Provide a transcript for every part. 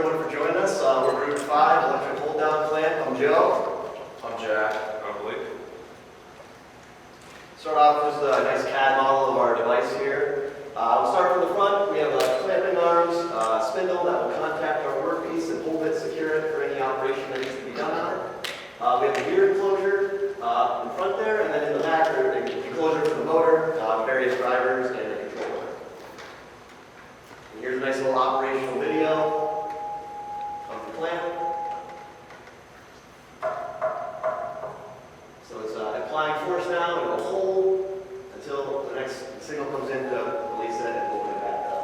everyone for joining us. We're Group 5, Electric Hold Down Clamp. I'm Joe. I'm Jack. I'm Blake. Start off with a nice CAD model of our device here. We'll start from the front. We have clamping arms, spindle that will contact our workpiece and hold it, secure it for any operation that needs to be done on it. We have a gear enclosure in front there, and then in the back, there's an enclosure for the motor, various drivers, and a controller. And here's a nice little operational video of the clamp. So it's applying force now, and it'll hold until the next signal comes in to release it and open it back up.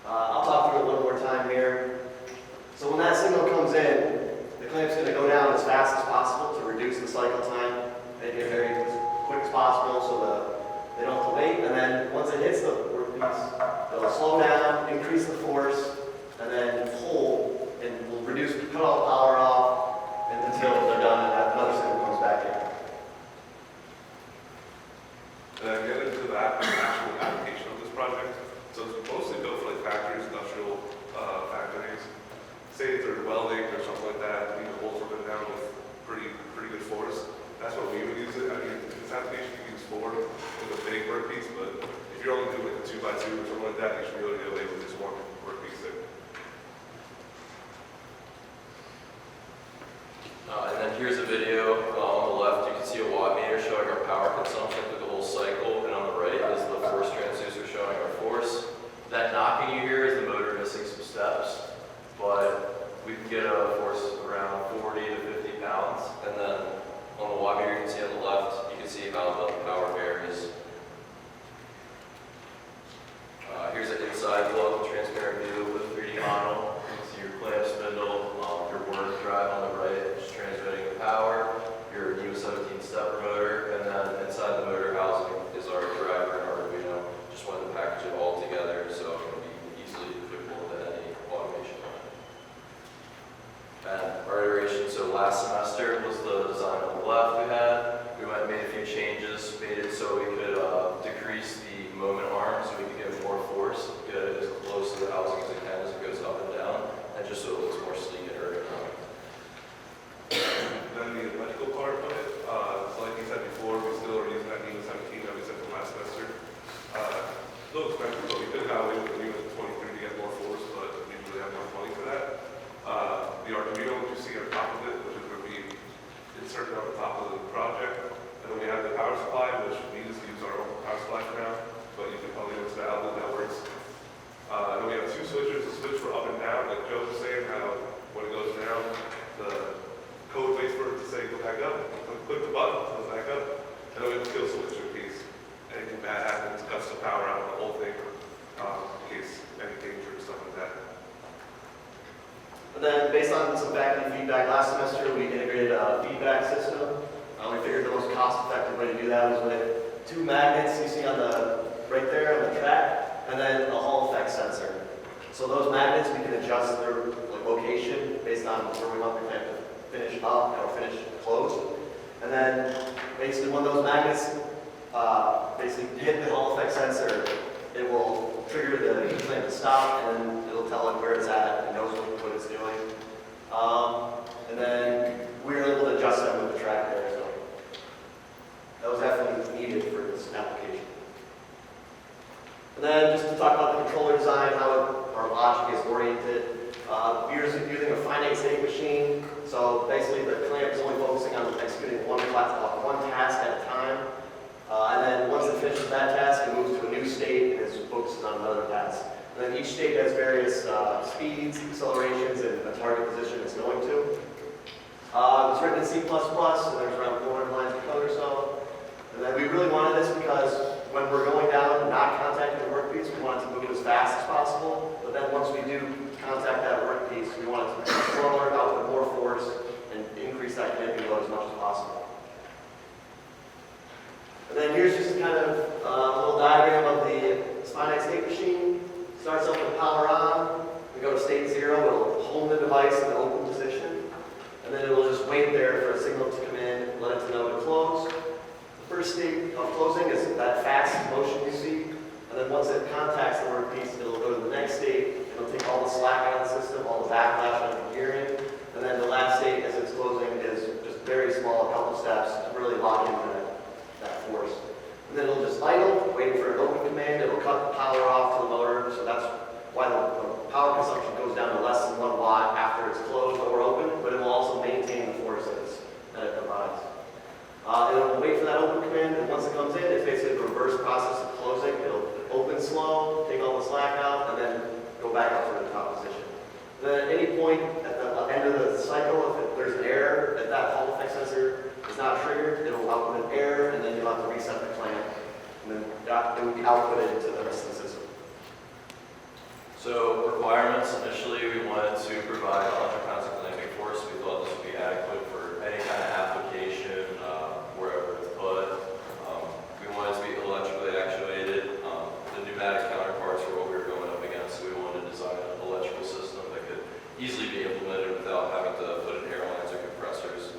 I'll talk through it one more time here. So when that signal comes in, the clamp's going to go down as fast as possible to reduce the cycle time, make it very quick as possible so they don't have to wait. And then once it hits the workpiece, it'll slow down, increase the force, and then hold, and will cut all the power off until they're done and another signal comes back in. And then get into the actual application of this project. So it's mostly built for like factories, industrial factories. Say if they're welding or something like that, the bolts are put down with pretty good force. That's what we would use it. I mean, this application you can use Ford with a big workpiece, but if you're only doing like a 2x2 or something like that, you should be able to get away with just one workpiece there. And then here's a video. On the left, you can see a watt meter showing our power consumption through the whole cycle, and on the right is the force transducer showing our force. That knocking you hear is the motor missing some steps, but we can get a force around 40 to 50 pounds. And then on the watt meter, you can see on the left, you can see how the power varies. Here's an inside look, transparent view with 3D model. You can see your clamp spindle, your work drive on the right, just transmitting the power, your U17 stepper motor, and then inside the motor housing is our driver and Arduino. Just wanted to package it all together so it can be easily applicable to any automation. And our iteration, so last semester was the design on the left we had. We went and made a few changes, made it so we could decrease the moment arm so we could get more force, get it as close to the housing as it can as it goes up and down, and just so it looks more sleek and ergonomic. Then the electrical part of it, so like you said before, we still are using that U17 that we said from last semester. A little expensive, but we could have away with the U23 to get more force, but we really have enough money for that. The Arduino, which you see on top of it, which is going to be inserted on the top of the project. And then we have the power supply, which we just use our own power supply for now, but you can probably notice the outlet that works. Then we have two switches, a switch for up and down, like Joe was saying, how when it goes down, the code waits for it to say go back up, click the button, it goes back up, and then we have a kill switch in case anything bad happens, cuts the power out of the whole thing, in case any danger or stuff like that. And then based on some back-end feedback last semester, we integrated a feedback system. We figured the most cost-effective way to do that was with two magnets you see on the right there on the track, and then a Hall effect sensor. So those magnets, we can adjust their location based on where we want the clamp to finish up or finish closed. And then basically when those magnets basically hit the Hall effect sensor, it will trigger the clamp to stop, and then it'll tell it where it's at and knows what it's doing. And then we were able to adjust them with the track there. So that was definitely needed for this application. And then just to talk about the controller design, how our logic is oriented. We're using a finite state machine. So basically the clamp is only focusing on executing one task at a time. And then once it finishes that task, it moves to a new state and is focusing on another task. And then each state has various speeds, accelerations, and a target position it's going to. It's written in C++, and there's around 400 lines of code or so. And then we really wanted this because when we're going down and not contacting the workpiece, we want it to move as fast as possible. But then once we do contact that workpiece, we want it to be slower, output more force, and increase that clamping load as much as possible. And then here's just kind of a little diagram of the finite state machine. Starts up with power on. We go to state 0. It'll hold the device in the open position. And then it will just wait there for a signal to come in, let it know to close. The first state of closing is that fast motion you see. And then once it contacts the workpiece, it'll go to the next state, slack out of the system, all the backlash on the gearing. And then the last state as it's closing is just very small, a couple steps to really lock into that force. And then it'll just idle, waiting for an open command. It'll cut the power off to the motor, so that's why the power consumption goes down to less than 1 watt after it's closed or open, but it will also maintain the force that it provides. And it'll wait for that open command, and once it comes in, it's basically the reverse process of closing. It'll open slow, take all the slack out, and then go back up to the top position. Then at any point at the end of the cycle, if there's an error, if that Hall effect sensor is not triggered, it'll output an error, and then you'll have to reset the clamp, and then it will be outputted into the rest of the system. So requirements, initially we wanted to provide 100 pounds of clamping force. We thought this would be adequate for any kind of application, wherever it's put. We wanted to be electrically actuated. The pneumatic counterparts were what we were going up against, so we wanted to design an electrical system that could easily be implemented without having to put in airlines or compressors.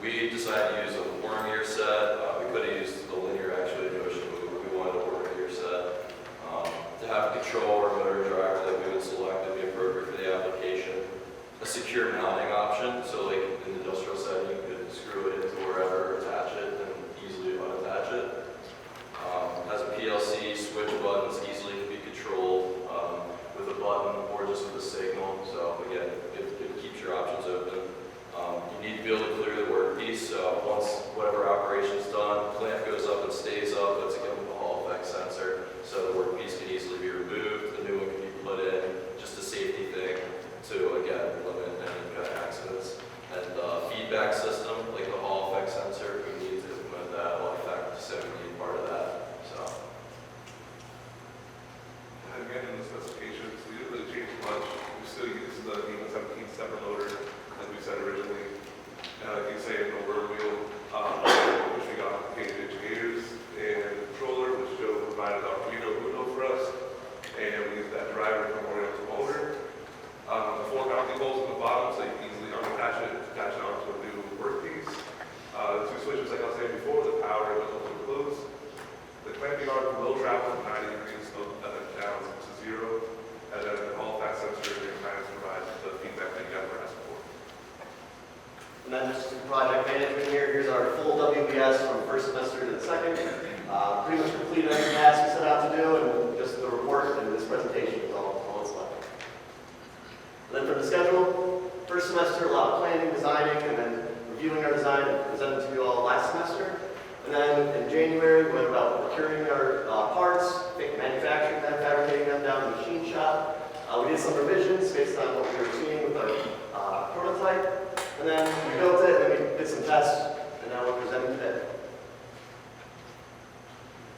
We decided to use a worm gear set. We could have used the linear actuated motion, but we wanted a worm gear set. To have a control or motor driver that we would select would be appropriate for the application. A secure mounting option, so like in the industrial setting, you could screw it into wherever, attach it, and easily unattach it. Has a PLC, switch buttons, easily can be controlled with a button or just with a signal. So again, it keeps your options open. You need to be able to clear the workpiece, so once whatever operation is done, the clamp goes up and stays up. That's again with the Hall effect sensor, so the workpiece can easily be removed. The new one can be put in, just a safety thing to again limit any kind of accidents. And feedback system, like the Hall effect sensor, we need to implement that. Hall effect, so we need part of that. So And again, in the specifications, we didn't really change much. We still use the Nemo 17 stepper motor, like we said originally. Like you say, in the word wheel, which we got 8-inch gears, and the controller, which Joe provided Arduino Uno for us, and we use that driver from motor to motor. The 4 mounting holes in the bottom, so you can easily unattach it, attach it onto a new workpiece. The 2 switches, like I was saying before, the power and the open and close. The clamping arm will travel from 90 degrees down to 0, and then the Hall effect sensor and kind of provides the feedback that you guys were asking for. And then just some project management here. Here's our full WBS from first semester to the second. Pretty much completed every task we set out to do, and just the report and this presentation is all it's left. And then for the schedule, first semester, a lot of planning, designing, and then reviewing our design and presenting to you all last semester. And then in January, we went about procuring our parts, manufacturing them, fabricating them down in the machine shop. We did some revisions based on what we were seeing with our prototype. And then we built it, and then we did some tests, and now we're presenting today.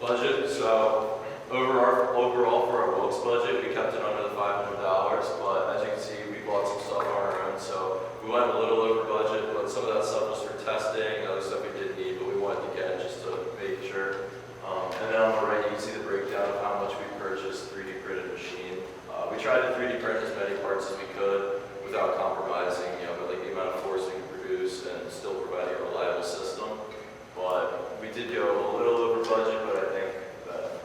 budget, so overall for our books budget, we kept it under the $500, but as you can see, we bought some stuff on our own, so we went a little over budget, but some of that stuff was for testing, other stuff we didn't need, but we wanted to get just to make sure. And then on the right, you can see the breakdown of how much we purchased 3D printed machine. We tried to 3D print as many parts as we could without compromising, like the amount of force we can produce and still providing a reliable system. But we did go a little over budget, but I think that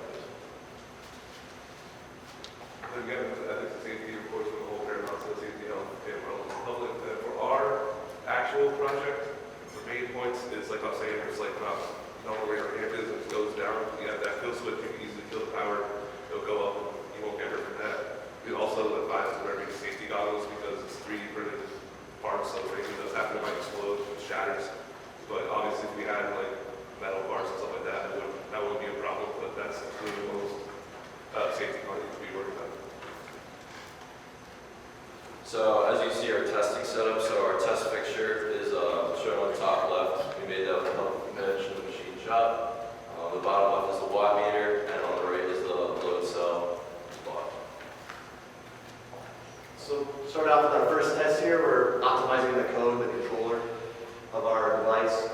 Again, I think the safety, of course, for the whole paramount, so safety, health, and wellness of the public. For our actual project, the main points is, like I was saying, it's like where your amp is, it goes down, you have that kill switch, you can easily kill the power, it'll go up, you won't get hurt from that. We also advise wearing safety goggles because it's 3D printed parts, so if anything does happen, it might explode, it shatters. But obviously, if we had like metal parts and stuff like that, that wouldn't be a problem, but that's including most safety part needs to be worked on. So as you see our testing setup, so our test fixture is shown on the top left. We made that with the help of Mitch in the machine shop. The bottom left is the watt meter, and on the right is the load cell spot. So start out with our first test here. We're optimizing the code, the controller of our device.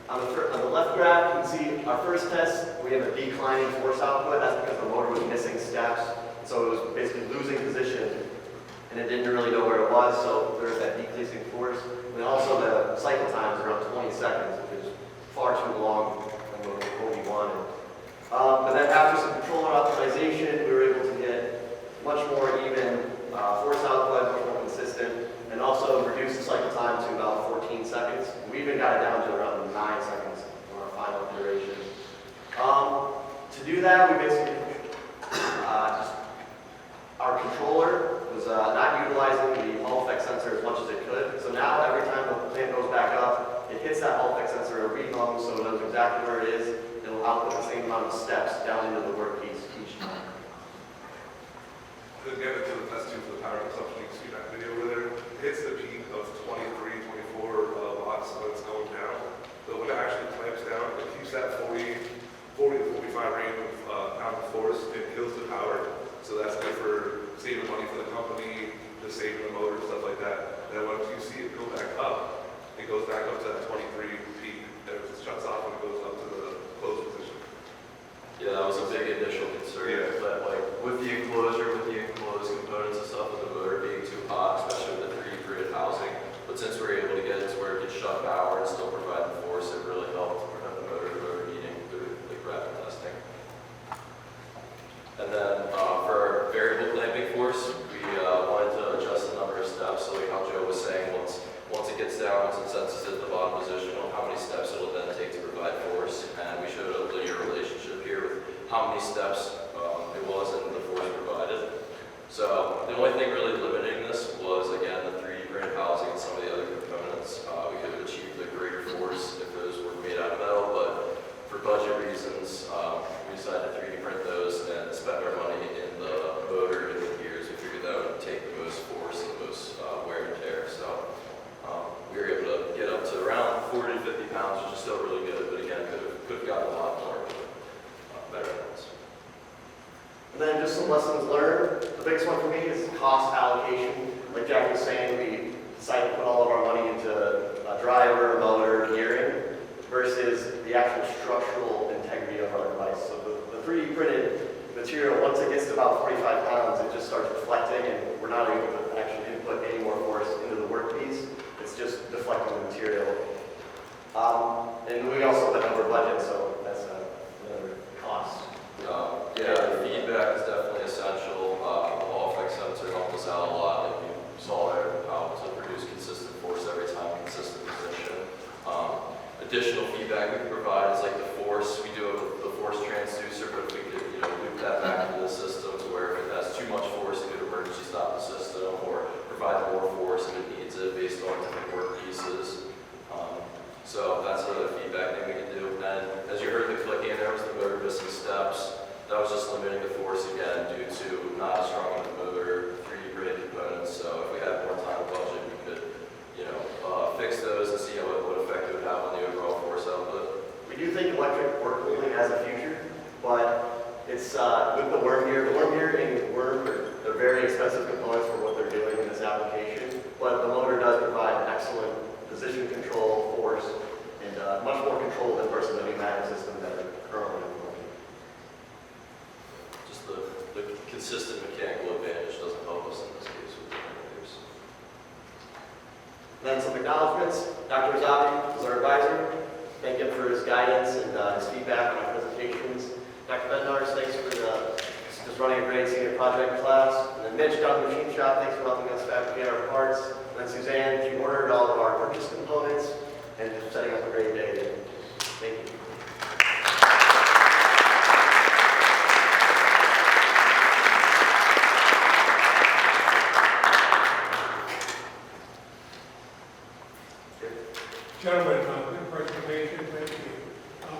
On the left graph, you can see our first test, we have a declining force output. That's because the motor was missing steps. So it was basically losing position, and it didn't really know where it was, so there's that decreasing force. And also the cycle time is around 20 seconds, which is far too long than what we wanted. But then after some controller optimization, we were able to get much more even force output much more consistent, and also reduce the cycle time to about 14 seconds. We even got it down to around 9 seconds for our final iteration. To do that, we basically our controller was not utilizing the Hall effect sensor as much as it could. So now every time the plant goes back up, it hits that Hall effect sensor a rehung, so it knows exactly where it is. It'll output the same amount of steps down into the workpiece each time. To get into the test tube for the power consumption, you can see that video over there. It hits the peak of 23, 24 watts when it's going down. But when it actually clamps down, it keeps that 40 to 45 range of pound of force. It kills the power. So that's good for saving money for the company, just saving the motor, stuff like that. And once you see it go back up, it goes back up to that 23 peak. And it shuts off when it goes up to the closed position. Yeah, that was a big initial concern. Yeah. But like with the enclosure, with the enclosed components and stuff, with the motor being too hot, especially with the 3D grid housing. But since we were able to get it to where it could shut power and still provide the force, it really helped prevent the motor from overheating through like rapid testing. And then for our variable clamping force, we wanted to adjust the number of steps. So like how Joe was saying, once it gets down, once it senses it at the bottom position, how many steps it'll then take to provide force. And we showed a linear relationship here with how many steps it was and the force provided. So the only thing really limiting this was, again, the 3D printed housing and some of the other components. We could have achieved a greater force if those were made out of metal, but for budget reasons, we decided to 3D print those and spend our money in the motor and the gears. We figured that would take the most force and the most wear and tear. So we were able to get up to around 40 to 50 pounds, which is still really good, but again, could have gotten a lot more measurements. And then just some lessons learned. The biggest one for me is cost allocation. Like Jack was saying, we decided to put all of our money into a driver, motor, gearing, versus the actual structural integrity of our device. So the 3D printed material, once it gets to about 45 pounds, it just starts reflecting, and we're not able to actually input any more force into the workpiece. It's just deflecting the material. And we also went over budget, so that's another cost. Yeah, the feedback is definitely essential. The Hall effect sensor helped us out a lot. Like you saw there, how to produce consistent force every time, consistent position. Additional feedback we can provide is like the force. We do the force transducer, but if we could, loop that back into the system to where if it has too much force, it could emergency stop the system or provide more force if it needs it based on different work pieces. So that's another feedback thing we can do. And as you heard the clicking, there was the motor missing steps. That was just limiting the force again due to not as strong of a motor, 3D printed components. So if we had more time and budget, we could, fix those and see what effect it would have on the overall force output. We do think electric work cooling has a future, but it's with the worm gear. The worm gear and worm they're very expensive components for what they're doing in this application. But the motor does provide excellent position control, force, and much more control than versus the pneumatic system that are currently employed. Just the consistent mechanical advantage doesn't help us in this case with the generators. Then some acknowledgments. Dr. Azabi is our advisor. Thank him for his guidance and his feedback on our presentations. Dr. Bendars, thanks for just running a great senior project class. And then Mitch down the machine shop, thanks for helping us fabricate our parts. And then Suzanne, she ordered all of our purchase components and just setting up a great day. Thank you. Gentlemen, good presentation, thank you.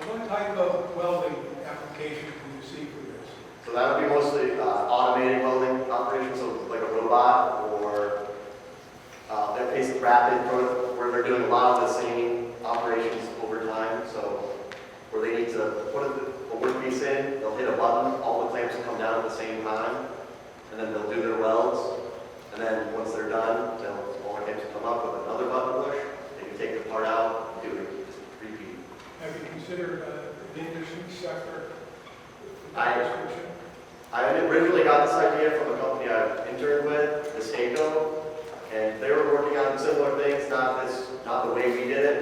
What type of welding application do you see for this? So that would be mostly automated welding operations, so like a robot or that pace rapid, where they're doing a lot of the same operations over time. So where they need to put a workpiece in, they'll hit a button, all the clamps will come down at the same time, and then they'll do their welds. And then once they're done, all the clamps will come up with another button push. They can take the part out and do it, just repeat. Have you considered the industry sector? I originally got this idea from a company I interned with, Estaco, and they were working on similar things, not the way we did it,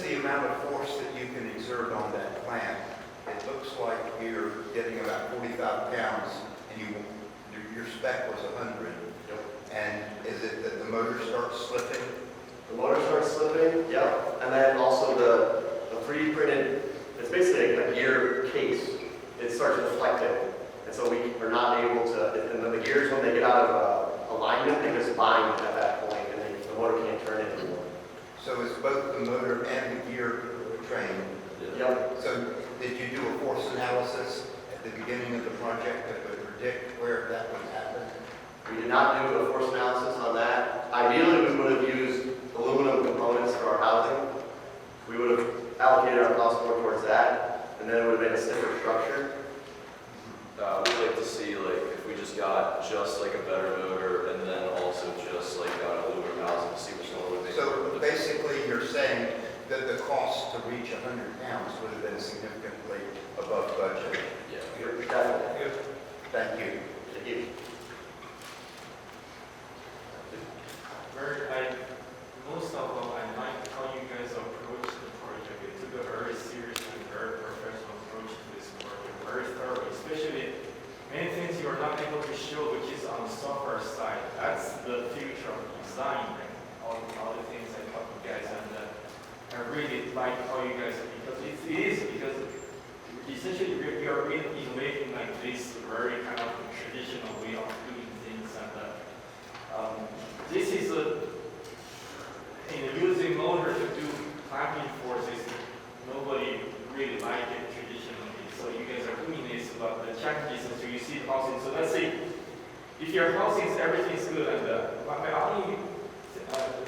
the amount of force that you can exert on that plant, it looks like you're getting about 45 pounds, and your spec was 100. And is it that the motor starts slipping? The motor starts slipping, yep, and then also the pre-printed, it's basically a gear case. It starts deflecting, and so we are not able to, and then the gears, when they get out of alignment, they just bind at that point, and then the motor can't turn anymore. So it's both the motor and the gear train. Yep, So did you do a force analysis at the beginning of the project that would predict where that would happen? we did not do a force analysis on that. Ideally, we would have used aluminum components for our housing. We would have allocated our cost more towards that, and then it would have been a stiffer structure. We'd like to see like if we just got just like a better motor and then also just like got an aluminum housing to see which one would make. more So of a difference. basically, you're saying that the cost to reach 100 pounds would have been significantly above budget. Yeah. Definitely. Thank you. Thank you. Most of all, I like how you guys approach the project. You took a very serious and very professional approach to this project, very thorough, especially many things you are not able to show, which is on the software side. That's the future of design, and all the things I talk to you guys, and I really like how you guys, because it is, because essentially we are really innovating like this very kind of traditional way of doing things, and this is using motor to do clamping forces, nobody really like it traditionally. So you guys are doing this, but the challenge is so you see the housing. So let's say if your housing is everything's good, and my only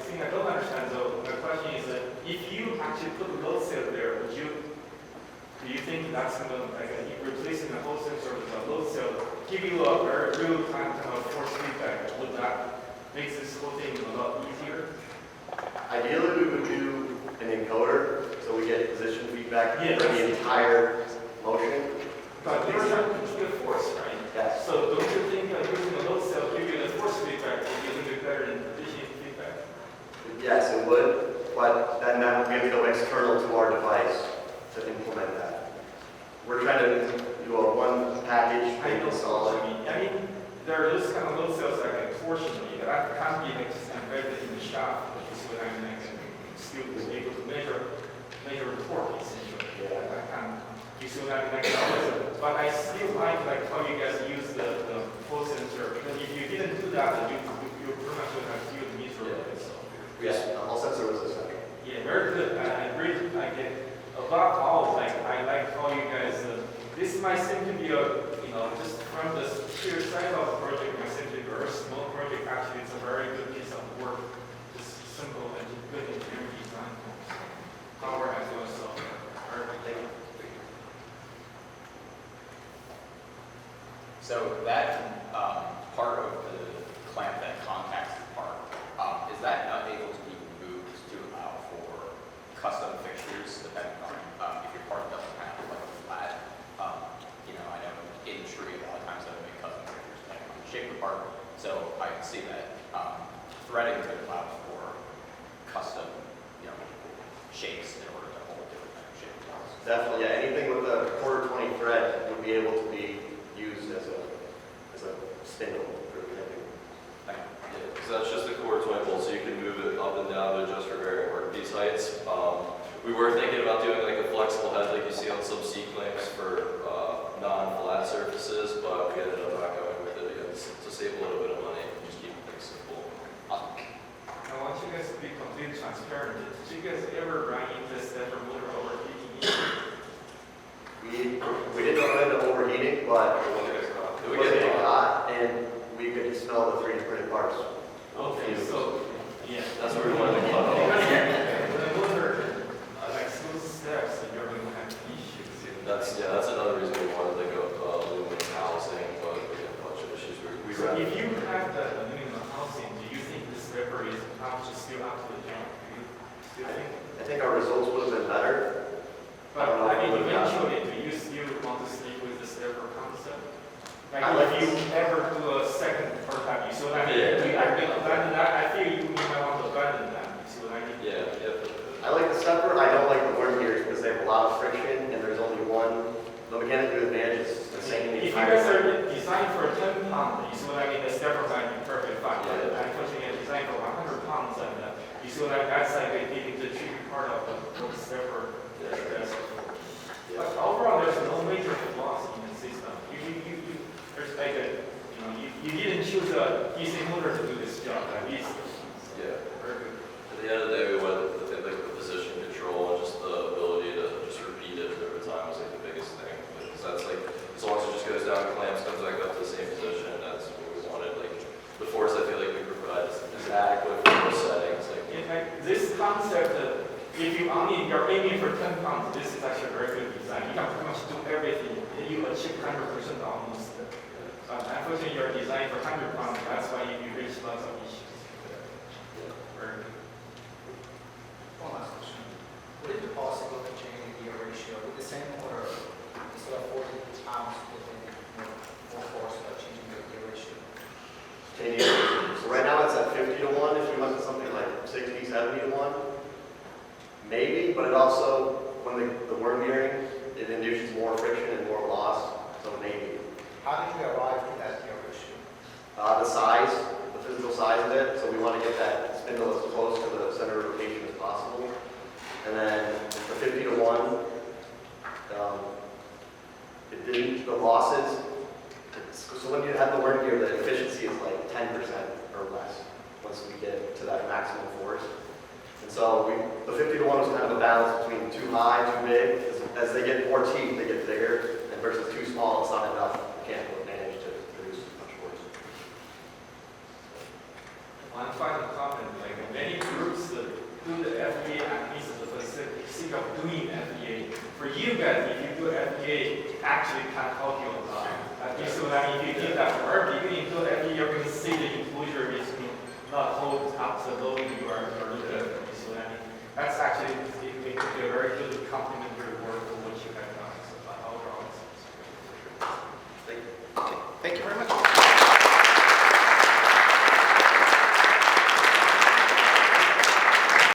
thing I don't understand though, my question is that if you actually put a load cell there, do you think that's going to, like, replacing the whole sensor with a load cell, give you a very real time kind of force feedback? Would that make this whole thing a lot easier? Ideally, we would do an encoder, so we get position feedback Yes. for the entire motion. But you're trying to keep the force, right? Yes. So don't you think that using a load cell give you the force feedback would be a little bit better than position feedback? Yes, it would, but then that would be to go external to our device to implement that. We're trying to do a one package I and know install it. I mean, there are those kind of load cells that can torsion me, that I can't be like just embedded in the shop, which is what I mean, I can still be able to measure the torque essentially. I can't, you still have like but I still like how you guys use the full sensor, because if you didn't do that, you pretty much would have still miserable. So. Yes, all sensor was essential. Yeah, very good. I really like it. Above all, like I like how you guys. This might seem to be a, just from the sheer size of the project, might seem to be a very small project. Actually, it's a very good piece of work. Just simple and good engineering design. Power as well, so perfect. So that part of the clamp that contacts the part, is that not able to be moved to allow for custom fixtures depending on if your part doesn't have like a flat, I know industry a lot of times they'll make custom fixtures depending on the shape of the part. So I can see that threading could allow for custom, shapes in order to hold different type of shape parts. Definitely, yeah, anything with a quarter 20 thread would be able to be used as a spindle for connecting. Yeah, because that's just a core 20 volt, so you can move it up and down to adjust for varying workpiece heights. We were thinking about doing like a flexible head like you see on some C clamps for non-flat surfaces, but we ended up not going with it again to save a little bit of money and just keep things simple. I want you guys to be completely transparent. Did you guys ever run into stepper motor overheating? We didn't run into overheating, but It it would was get getting hot. hot, and we could smell the 3D printed parts. Okay, so, yeah. That's where we wanted to cut off. The motor, like smooth steps, and you're going to have issues. That's another reason we wanted to go aluminum housing, but we had a bunch of issues. We So ran. if you have that aluminum housing, do you think the stepper is still up to the job? Do you still think? I think our results would have been better. But I don't know I mean, if it would've eventually, do you still want to stick with the stepper concept? Like, I like if you this. ever do a second prototype, you see what I mean? Yeah. I feel you might want to abandon that, you see what I mean? Yeah. I like the stepper. However, I don't like the worm gears because they have a lot of friction and there's only one. The mechanical advantage is the same. If you guys are designed for 10 pounds, you see what I mean, the stepper might be perfect, fine. But unfortunately, it's designed for 100 pounds, and you see what I mean, that's like the tricky part of the stepper. But overall, there's no major flaws in the system. There's like a, you didn't choose a DC motor to do this job, at least. Yeah. Very good. At the end of the day, we went with like the position control and just the ability to just repeat it over time was like the biggest thing. Because that's like, as long as it just goes down, clamps, comes back up to the same position, that's what we wanted. Like the force, I feel like we provide is adequate for those settings. Like this concept, you're aiming for 10 pounds, this is actually a very good design. You can pretty much do everything. You achieve 100% almost. Unfortunately, you're designed for 100 pounds, that's why you reach lots of issues. Very good. One last question. Would it be possible to change the gear ratio with the same motor instead of 40 pounds within more force by changing the gear ratio? So right now it's at 50 to 1. If you went to something like 60, 70 to 1, maybe, but it also, when the worm gearing, it induces more friction and more loss, so maybe. How did you arrive at that gear ratio? The size, the physical size of it, so we want to get that spindle as close to the center of rotation as possible. And then the 50 to 1, it didn't, the losses, so when you have the worm gear, the efficiency is like 10% or less once we get to that maximum force. And so the 50 to 1 was kind of a balance between too high, too big. As they get more teeth, they get bigger, and versus too small, it's not enough mechanical advantage to produce much force. One final comment, like many groups that do the FBA at least for the sake of doing FBA. For you guys, if you do FBA, it actually can help you a lot. So that if you did that work, even if you do FBA, you're going to see the enclosure is not hold up the load you are looking at. So I mean, that's actually, it could be a very good complementary work for what you have done. So overall, it's Thank you very much.